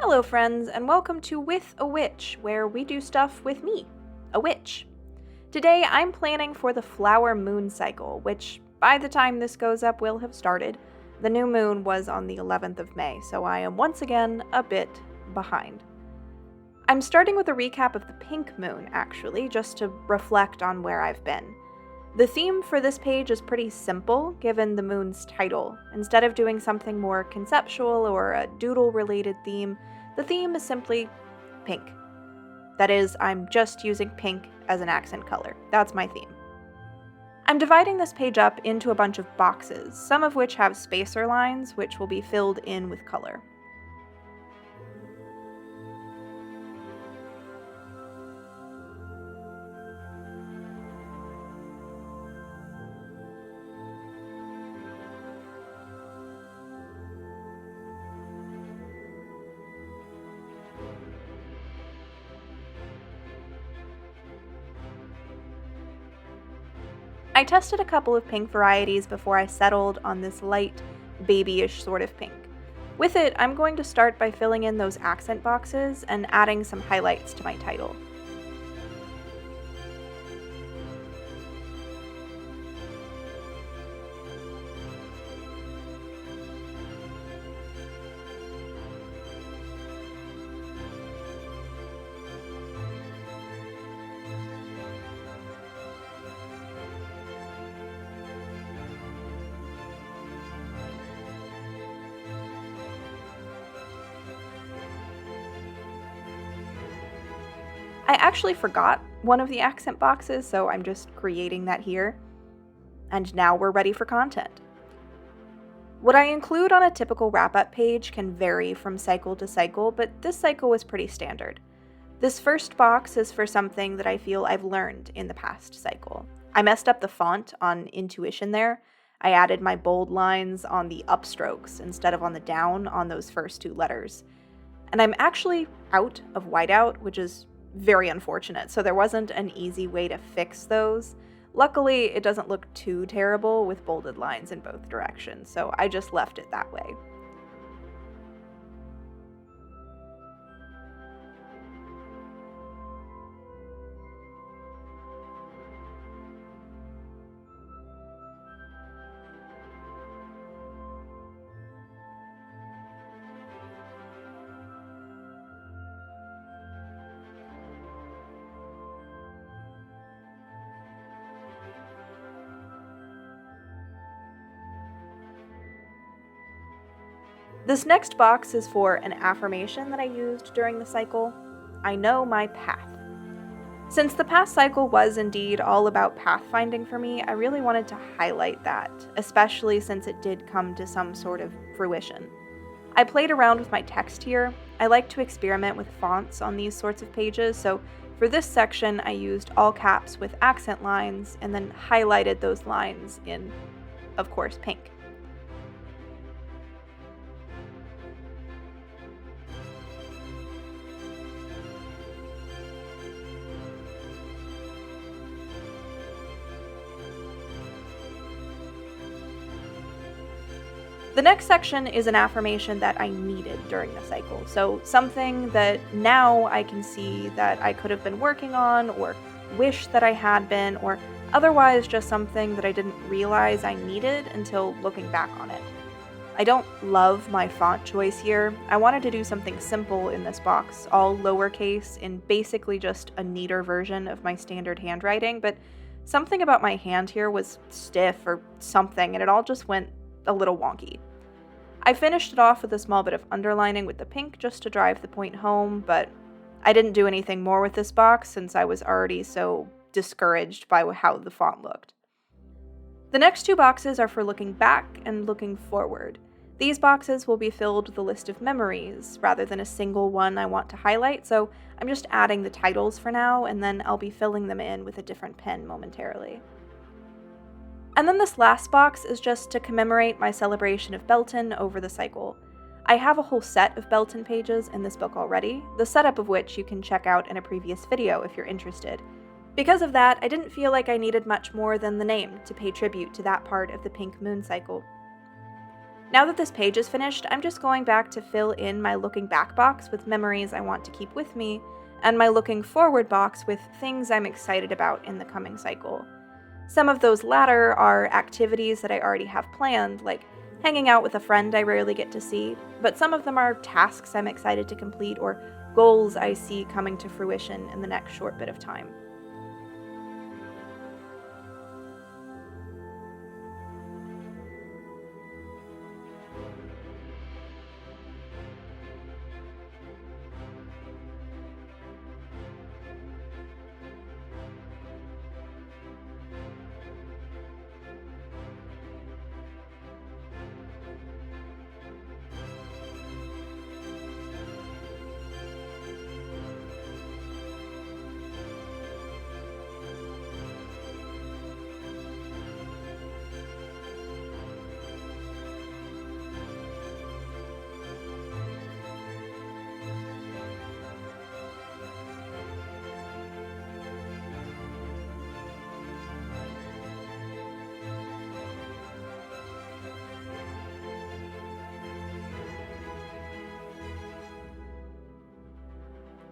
Hello, friends, and welcome to With a Witch, where we do stuff with me, a witch. Today, I'm planning for the flower moon cycle, which, by the time this goes up, will have started. The new moon was on the 11th of May, so I am once again a bit behind. I'm starting with a recap of the pink moon, actually, just to reflect on where I've been. The theme for this page is pretty simple, given the moon's title. Instead of doing something more conceptual or a doodle-related theme, the theme is simply pink. That is, I'm just using pink as an accent color. That's my theme. I'm dividing this page up into a bunch of boxes, some of which have spacer lines, which will be filled in with color. I tested a couple of pink varieties before I settled on this light, babyish sort of pink. With it, I'm going to start by filling in those accent boxes and adding some highlights to my title. I actually forgot one of the accent boxes, so I'm just creating that here. And now we're ready for content. What I include on a typical wrap-up page can vary from cycle to cycle, but this cycle was pretty standard. This first box is for something that I feel I've learned in the past cycle. I messed up the font on intuition there. I added my bold lines on the upstrokes instead of on the down on those first two letters. And I'm actually out of whiteout, which is very unfortunate, so there wasn't an easy way to fix those. Luckily, it doesn't look too terrible with bolded lines in both directions, so I just left it that way. This next box is for an affirmation that I used during the cycle. I know my path. Since the past cycle was indeed all about pathfinding for me, I really wanted to highlight that, especially since it did come to some sort of fruition. I played around with my text here. I like to experiment with fonts on these sorts of pages, so for this section I used all caps with accent lines and then highlighted those lines in, of course, pink. The next section is an affirmation that I needed during the cycle, so something that now I can see that I could have been working on, or wish that I had been, or otherwise just something that I didn't realize I needed until looking back on it. I don't love my font choice here. I wanted to do something simple in this box, all lowercase, in basically just a neater version of my standard handwriting, but something about my hand here was stiff or something, and it all just went a little wonky. I finished it off with a small bit of underlining with the pink just to drive the point home, but I didn't do anything more with this box since I was already so discouraged by how the font looked. The next two boxes are for looking back and looking forward. These boxes will be filled with a list of memories rather than a single one I want to highlight, so I'm just adding the titles for now, and then I'll be filling them in with a different pen momentarily. And then this last box is just to commemorate my celebration of Belton over the cycle. I have a whole set of Belton pages in this book already, the setup of which you can check out in a previous video if you're interested. Because of that, I didn't feel like I needed much more than the name to pay tribute to that part of the pink moon cycle. Now that this page is finished, I'm just going back to fill in my looking back box with memories I want to keep with me, and my looking forward box with things I'm excited about in the coming cycle. Some of those latter are activities that I already have planned, like hanging out with a friend I rarely get to see, but some of them are tasks I'm excited to complete or goals I see coming to fruition in the next short bit of time.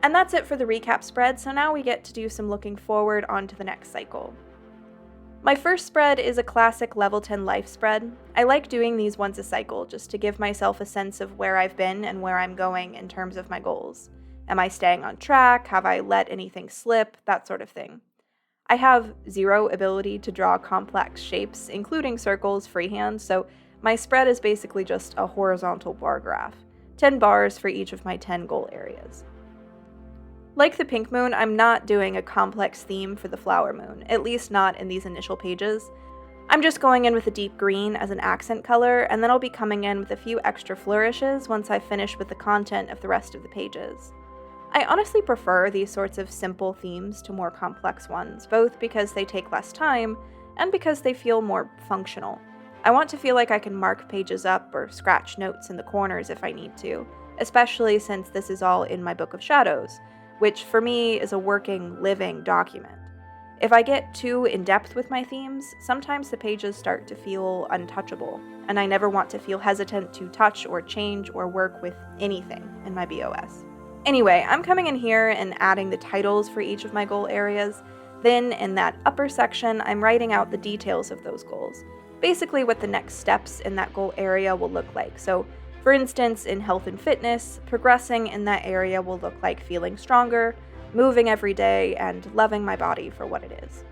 And that's it for the recap spread, so now we get to do some looking forward onto the next cycle. My first spread is a classic level 10 life spread. I like doing these once a cycle just to give myself a sense of where I've been and where I'm going in terms of my goals. Am I staying on track? Have I let anything slip? That sort of thing. I have zero ability to draw complex shapes, including circles, freehand, so my spread is basically just a horizontal bar graph, 10 bars for each of my 10 goal areas. Like the pink moon, I'm not doing a complex theme for the flower moon, at least not in these initial pages. I'm just going in with a deep green as an accent color, and then I'll be coming in with a few extra flourishes once I finish with the content of the rest of the pages. I honestly prefer these sorts of simple themes to more complex ones, both because they take less time and because they feel more functional. I want to feel like I can mark pages up or scratch notes in the corners if I need to, especially since this is all in my Book of Shadows, which for me is a working, living document. If I get too in-depth with my themes, sometimes the pages start to feel untouchable, and I never want to feel hesitant to touch or change or work with anything in my BOS. Anyway, I'm coming in here and adding the titles for each of my goal areas. Then, in that upper section, I'm writing out the details of those goals, basically what the next steps in that goal area will look like. So, for instance, in health and fitness, progressing in that area will look like feeling stronger, moving every day, and loving my body for what it is.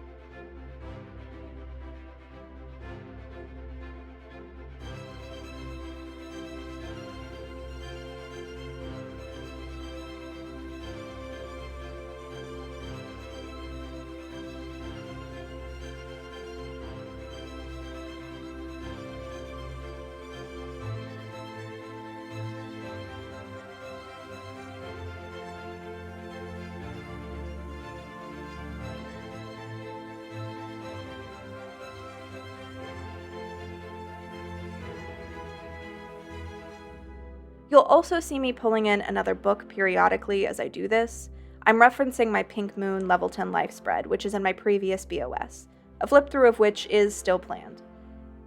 You'll also see me pulling in another book periodically as I do this. I'm referencing my Pink Moon Level 10 Life spread, which is in my previous BOS, a flip through of which is still planned.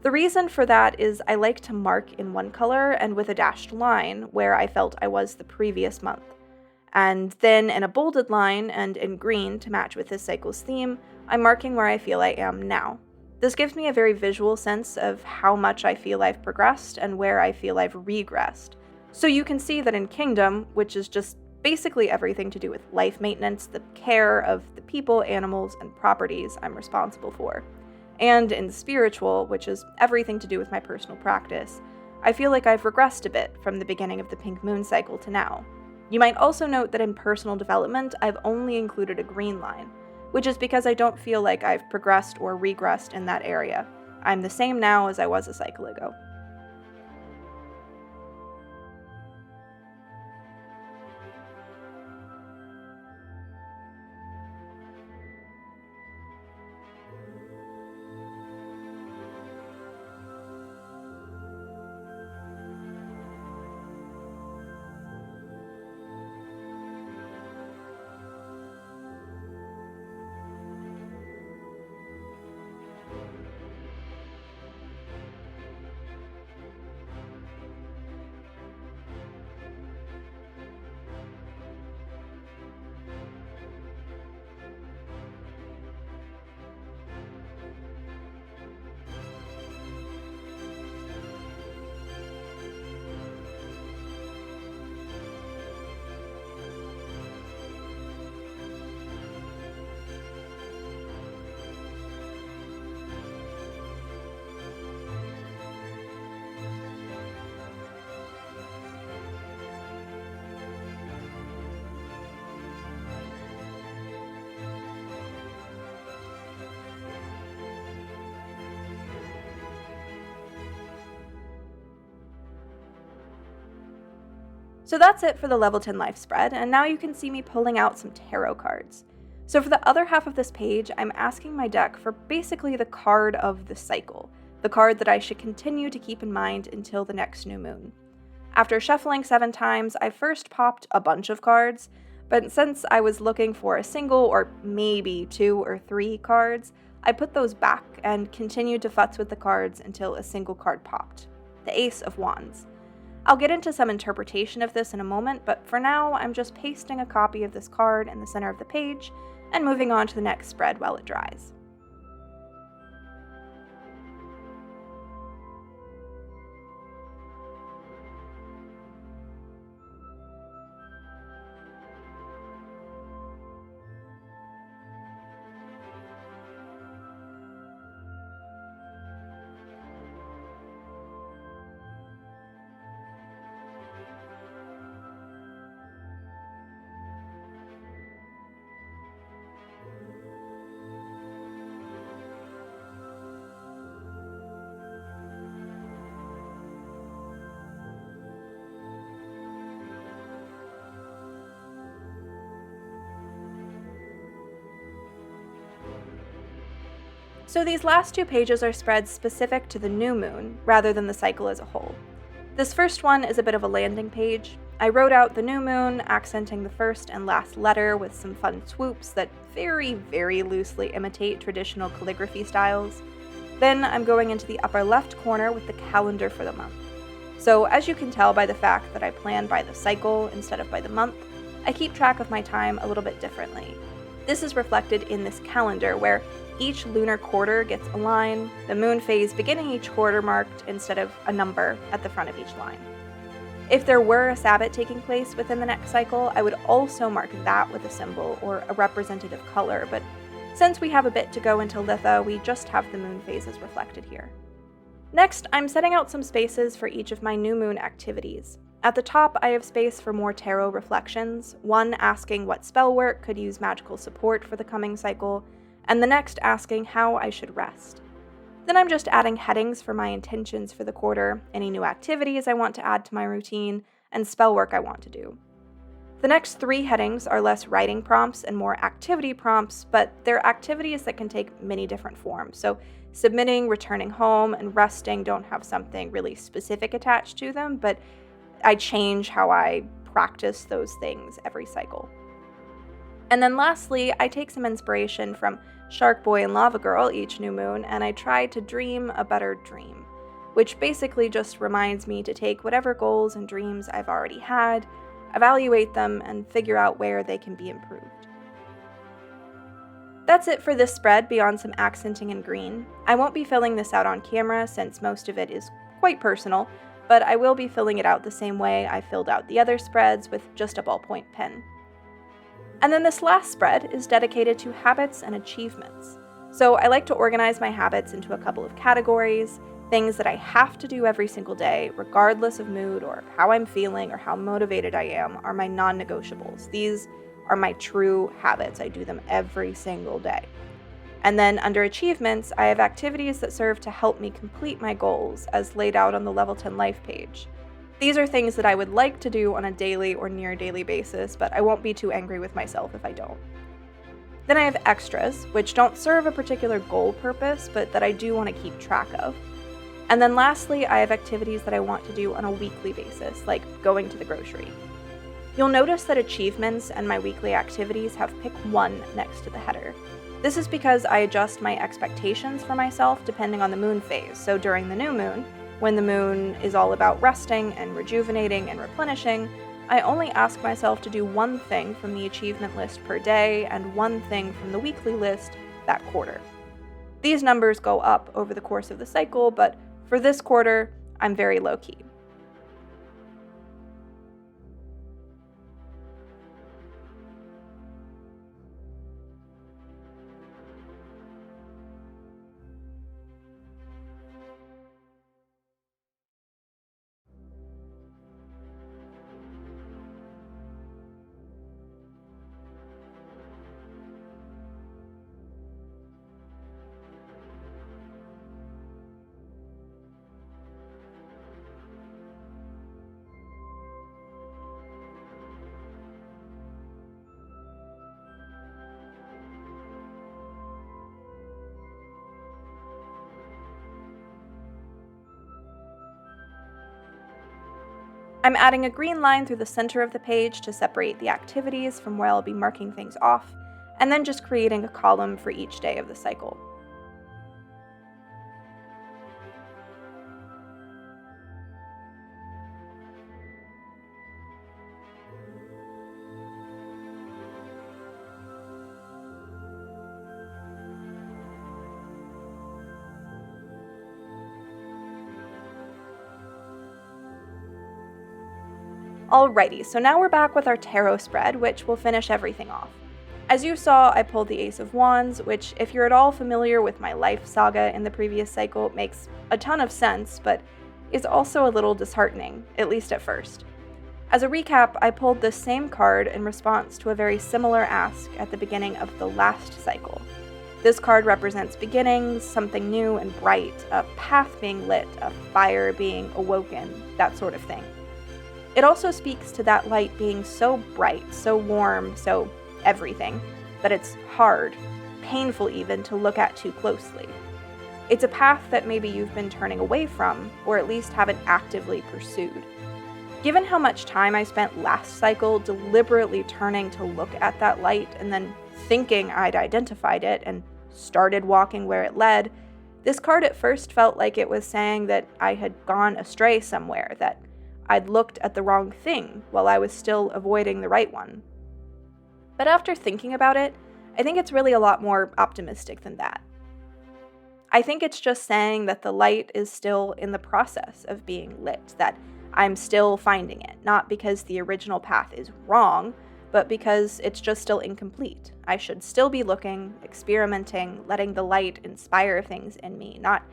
The reason for that is I like to mark in one color and with a dashed line where I felt I was the previous month. And then in a bolded line and in green to match with this cycle's theme, I'm marking where I feel I am now. This gives me a very visual sense of how much I feel I've progressed and where I feel I've regressed. So you can see that in Kingdom, which is just basically everything to do with life maintenance, the care of the people, animals, and properties I'm responsible for, and in Spiritual, which is everything to do with my personal practice, I feel like I've regressed a bit from the beginning of the Pink Moon cycle to now. You might also note that in personal development, I've only included a green line, which is because I don't feel like I've progressed or regressed in that area. I'm the same now as I was a cycle ago. So that's it for the level 10 life spread, and now you can see me pulling out some tarot cards. So for the other half of this page, I'm asking my deck for basically the card of the cycle, the card that I should continue to keep in mind until the next new moon. After shuffling 7 times, I first popped a bunch of cards, but since I was looking for a single or maybe 2 or 3 cards, I put those back and continued to futz with the cards until a single card popped, the Ace of Wands. I'll get into some interpretation of this in a moment, but for now, I'm just pasting a copy of this card in the center of the page and moving on to the next spread while it dries. So these last 2 pages are spreads specific to the new moon, rather than the cycle as a whole. This first one is a bit of a landing page. I wrote out the new moon, accenting the first and last letter with some fun swoops that very loosely imitate traditional calligraphy styles. Then I'm going into the upper left corner with the calendar for the month. So as you can tell by the fact that I plan by the cycle instead of by the month, I keep track of my time a little bit differently. This is reflected in this calendar where each lunar quarter gets a line, the moon phase beginning each quarter marked instead of a number at the front of each line. If there were a Sabbath taking place within the next cycle, I would also mark that with a symbol or a representative color, but since we have a bit to go until Litha, we just have the moon phases reflected here. Next, I'm setting out some spaces for each of my new moon activities. At the top, I have space for more tarot reflections, one asking what spell work could use magical support for the coming cycle, and the next asking how I should rest. Then I'm just adding headings for my intentions for the quarter, any new activities I want to add to my routine, and spell work I want to do. The next 3 headings are less writing prompts and more activity prompts, but they're activities that can take many different forms. So submitting, returning home, and resting don't have something really specific attached to them, but I change how I practice those things every cycle. And then lastly, I take some inspiration from Shark Boy and Lava Girl each new moon, and I try to dream a better dream, which basically just reminds me to take whatever goals and dreams I've already had, evaluate them, and figure out where they can be improved. That's it for this spread beyond some accenting in green. I won't be filling this out on camera since most of it is quite personal, but I will be filling it out the same way I filled out the other spreads with just a ballpoint pen. And then this last spread is dedicated to habits and achievements. So I like to organize my habits into a couple of categories. Things that I have to do every single day, regardless of mood or how I'm feeling or how motivated I am, are my non-negotiables. These are my true habits. I do them every single day. And then under achievements, I have activities that serve to help me complete my goals as laid out on the level 10 life page. These are things that I would like to do on a daily or near daily basis, but I won't be too angry with myself if I don't. Then I have extras, which don't serve a particular goal purpose, but that I do want to keep track of. And then lastly, I have activities that I want to do on a weekly basis, like going to the grocery. You'll notice that achievements and my weekly activities have pick 1 next to the header. This is because I adjust my expectations for myself depending on the moon phase. So during the new moon, when the moon is all about resting and rejuvenating and replenishing, I only ask myself to do 1 thing from the achievement list per day and 1 thing from the weekly list that quarter. These numbers go up over the course of the cycle, but for this quarter, I'm very low-key. I'm adding a green line through the center of the page to separate the activities from where I'll be marking things off, and then just creating a column for each day of the cycle. Alrighty, so now we're back with our tarot spread, which will finish everything off. As you saw, I pulled the Ace of Wands, which, if you're at all familiar with my life saga in the previous cycle, makes a ton of sense, but is also a little disheartening, at least at first. As a recap, I pulled this same card in response to a very similar ask at the beginning of the last cycle. This card represents beginnings, something new and bright, a path being lit, a fire being awoken, that sort of thing. It also speaks to that light being so bright, so warm, so everything, that it's hard, painful even, to look at too closely. It's a path that maybe you've been turning away from, or at least haven't actively pursued. Given how much time I spent last cycle deliberately turning to look at that light and then thinking I'd identified it and started walking where it led, this card at first felt like it was saying that I had gone astray somewhere, that I'd looked at the wrong thing while I was still avoiding the right one. But after thinking about it, I think it's really a lot more optimistic than that. I think it's just saying that the light is still in the process of being lit, that I'm still finding it, not because the original path is wrong, but because it's just still incomplete. I should still be looking, experimenting, letting the light inspire things in me, not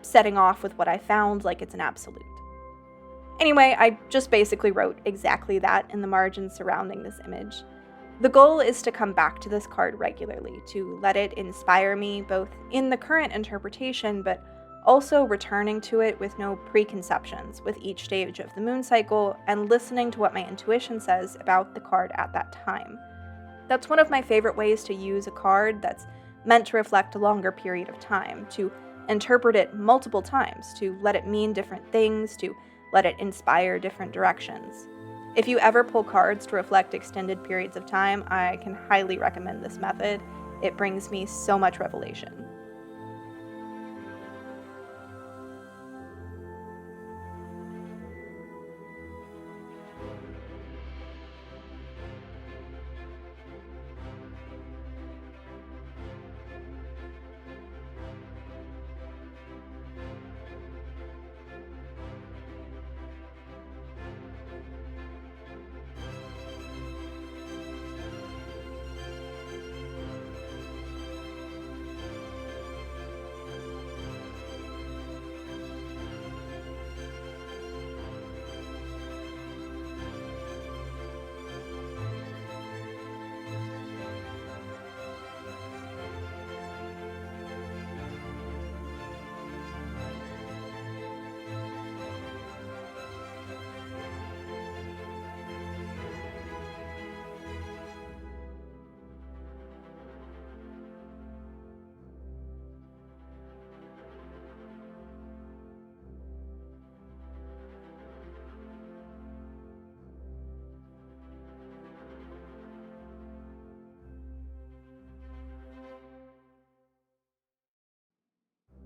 setting off with what I found like it's an absolute. Anyway, I just basically wrote exactly that in the margins surrounding this image. The goal is to come back to this card regularly, to let it inspire me both in the current interpretation, but also returning to it with no preconceptions with each stage of the moon cycle and listening to what my intuition says about the card at that time. That's one of my favorite ways to use a card that's meant to reflect a longer period of time, to interpret it multiple times, to let it mean different things, to let it inspire different directions. If you ever pull cards to reflect extended periods of time, I can highly recommend this method. It brings me so much revelation.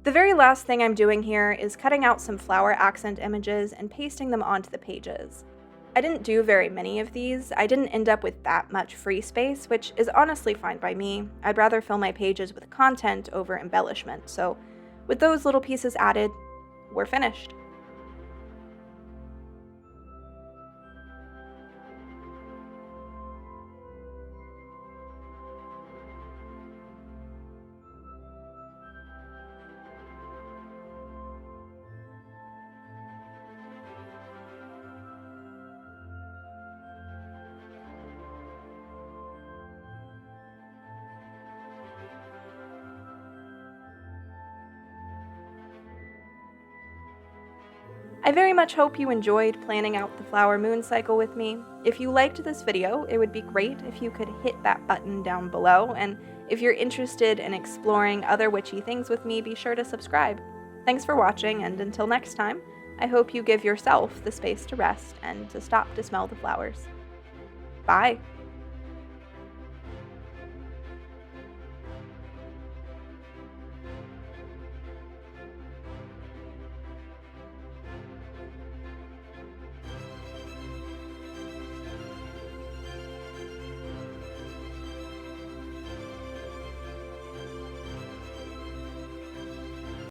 The very last thing I'm doing here is cutting out some flower accent images and pasting them onto the pages. I didn't do very many of these. I didn't end up with that much free space, which is honestly fine by me. I'd rather fill my pages with content over embellishment, so with those little pieces added, we're finished. I very much hope you enjoyed planning out the flower moon cycle with me. If you liked this video, it would be great if you could hit that button down below, and if you're interested in exploring other witchy things with me, be sure to subscribe. Thanks for watching, and until next time, I hope you give yourself the space to rest and to stop to smell the flowers. Bye.